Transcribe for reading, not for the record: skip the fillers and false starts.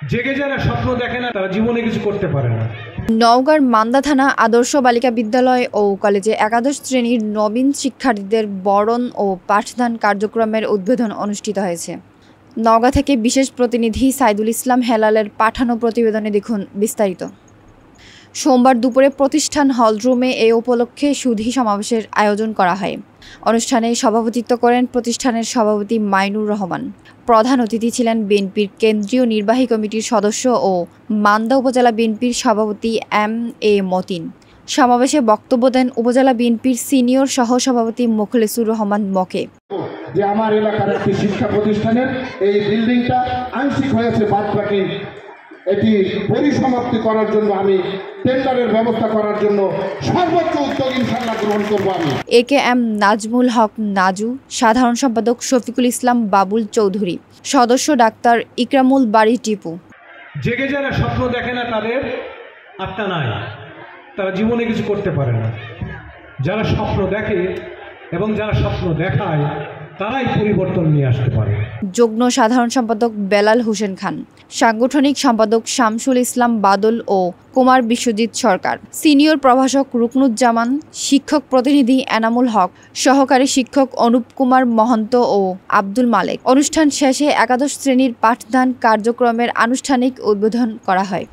জেগে যারা স্বপ্ন দেখে না তারা জীবনে কিছু করতে পারে না। নওগাঁর মান্দা থানা আদর্শ বালিকা বিদ্যালয় ও কলেজে একাদশ শ্রেণীর নবীন শিক্ষার্থীদের বরণ ও পাঠদান কার্যক্রমের উদ্বোধন অনুষ্ঠিত হয়েছে। নওগাঁ থেকে বিশেষ প্রতিনিধি সাইদুল ইসলাম হেলালের পাঠানো প্রতিবেদনে দেখুন বিস্তারিত। সোমবার দুপুরে প্রতিষ্ঠান হলরুমে এ উপলক্ষে সুধী সমাবেশের আয়োজন করা হয়। অনুষ্ঠানে সভাপতিত্ব করেন প্রতিষ্ঠানের সভাপতি মাইনুর রহমান। প্রধান অতিথি ছিলেন বিএনপির কেন্দ্রীয় নির্বাহী কমিটির সদস্য ও মান্দা উপজেলা বিএনপির সভাপতি এম.এ. মতিন। সমাবেশে বক্তব্য দেন উপজেলা বিএনপির সিনিয়র সহসভাপতি মোখলেসুর রহমান মকে। যে আমার এলাকার একটি শিক্ষা প্রতিষ্ঠানের এই বিল্ডিংটা আংশিক হয়েছে, বাদবাকি এটি পরিসমাপ্তি করার জন্য আমি টেন্ডারের ব্যবস্থা করার জন্য সর্বোচ্চ উদ্যোগ ইনশাআল্লাহ গ্রহণ করব। আমি এ.কে.এম. নাজমুল হক নাজু, সাধারণ সম্পাদক শফিকুল ইসলাম বাবুল চৌধুরী, সদস্য ডাক্তার ইকরামুল বাড়ি টিপু। জেগে যারা স্বপ্ন দেখে না তাদের আত্মা নাই, তারা জীবনে কিছু করতে পারে না। যারা স্বপ্ন দেখে এবং যারা স্বপ্ন দেখায় তারাই পরিবর্তন নিয়ে আসতে পারে। যুগ্ম সাধারণ সম্পাদক বেলাল হোসেন খান, সাংগঠনিক সম্পাদক শামসুল ইসলাম বাদল ও কুমার বিশ্বজিৎ সরকার, সিনিয়র প্রভাষক রুকনুজ্জামান, শিক্ষক প্রতিনিধি এনামুল হক, সহকারী শিক্ষক অনুপ কুমার মহন্ত ও আব্দুল মালেক। অনুষ্ঠান শেষে একাদশ শ্রেণীর পাঠদান কার্যক্রমের আনুষ্ঠানিক উদ্বোধন করা হয়।